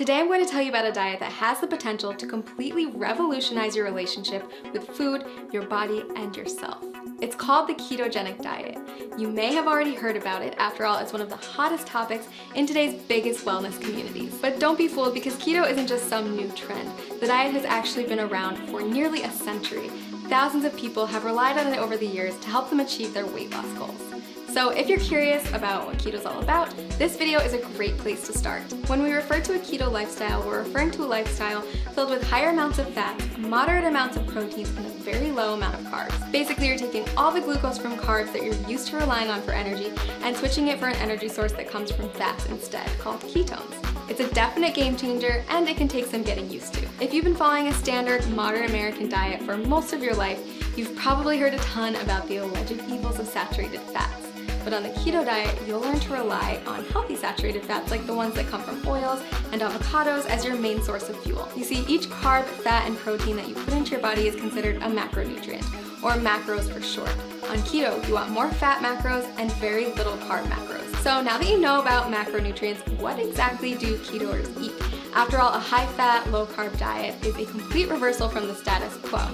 Today I'm going to tell you about a diet that has the potential to completely revolutionize your relationship with food, your body, and yourself. It's called the ketogenic diet. You may have already heard about it, after all, it's one of the hottest topics in today's biggest wellness communities. But don't be fooled, because keto isn't just some new trend. The diet has actually been around for nearly a century. Thousands of people have relied on it over the years to help them achieve their weight loss goals. So if you're curious about what keto is all about, this video is a great place to start. When we refer to a keto lifestyle, we're referring to a lifestyle filled with higher amounts of fats, moderate amounts of proteins, and a very low amount of carbs. Basically, you're taking all the glucose from carbs that you're used to relying on for energy and switching it for an energy source that comes from fats instead, called ketones. It's a definite game changer, and it can take some getting used to. If you've been following a standard modern American diet for most of your life, you've probably heard a ton about the alleged evils of saturated fats. But on the keto diet, you'll learn to rely on healthy saturated fats like the ones that come from oils and avocados as your main source of fuel. You see, each carb, fat, and protein that you put into your body is considered a macronutrient, or macros for short. On keto, you want more fat macros and very little carb macros. So now that you know about macronutrients, what exactly do ketoers eat? After all, a high-fat, low-carb diet is a complete reversal from the status quo.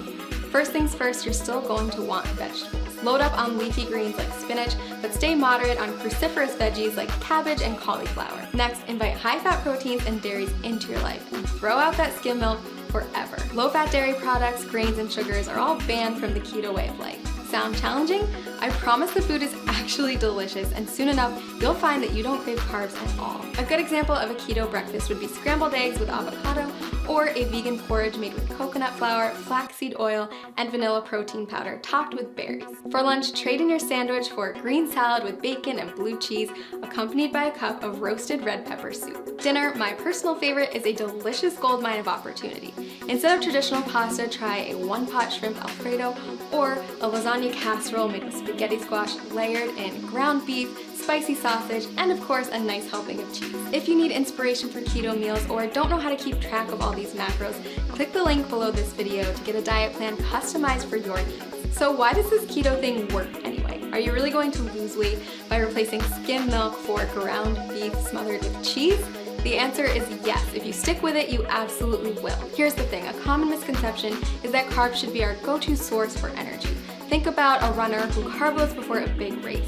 First things first, you're still going to want vegetables. Load up on leafy greens like spinach, but stay moderate on cruciferous veggies like cabbage and cauliflower. Next, invite high-fat proteins and dairies into your life and throw out that skim milk forever. Low-fat dairy products, grains, and sugars are all banned from the keto way of life. Sound challenging? I promise the food is actually delicious, and soon enough, you'll find that you don't crave carbs at all. A good example of a keto breakfast would be scrambled eggs with avocado, or a vegan porridge made with coconut flour, flaxseed oil, and vanilla protein powder topped with berries. For lunch, trade in your sandwich for a green salad with bacon and blue cheese, accompanied by a cup of roasted red pepper soup. Dinner, my personal favorite, is a delicious goldmine of opportunity. Instead of traditional pasta, try a one-pot shrimp alfredo or a lasagna casserole made with spaghetti squash layered in ground beef, spicy sausage, and of course a nice helping of cheese. If you need inspiration for keto meals or don't know how to keep track of all these macros, click the link below this video to get a diet plan customized for your needs. So why does this keto thing work anyway? Are you really going to lose weight by replacing skim milk for ground beef smothered with cheese? The answer is yes. If you stick with it, you absolutely will. Here's the thing, a common misconception is that carbs should be our go-to source for energy. Think about a runner who carb loads before a big race.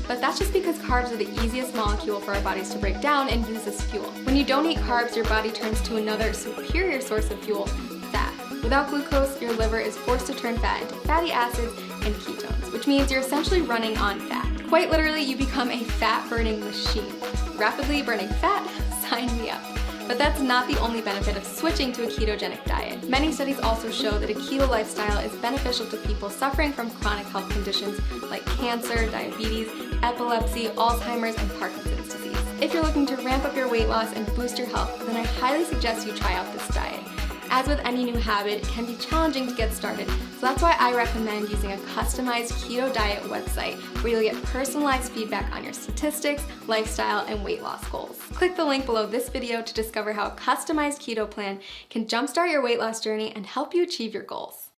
But that's just because carbs are the easiest molecule for our bodies to break down and use as fuel. When you don't eat carbs, your body turns to another superior source of fuel, fat. Without glucose, your liver is forced to turn fat into fatty acids and ketones, which means you're essentially running on fat. Quite literally, you become a fat-burning machine. Rapidly burning fat? Sign me up. But that's not the only benefit of switching to a ketogenic diet. Many studies also show that a keto lifestyle is beneficial to people suffering from chronic health conditions like cancer, diabetes, epilepsy, Alzheimer's, and Parkinson's disease. If you're looking to ramp up your weight loss and boost your health, then I highly suggest you try out this diet. As with any new habit, it can be challenging to get started, so that's why I recommend using a customized keto diet website where you'll get personalized feedback on your statistics, lifestyle, and weight loss goals. Click the link below this video to discover how a customized keto plan can jumpstart your weight loss journey and help you achieve your goals.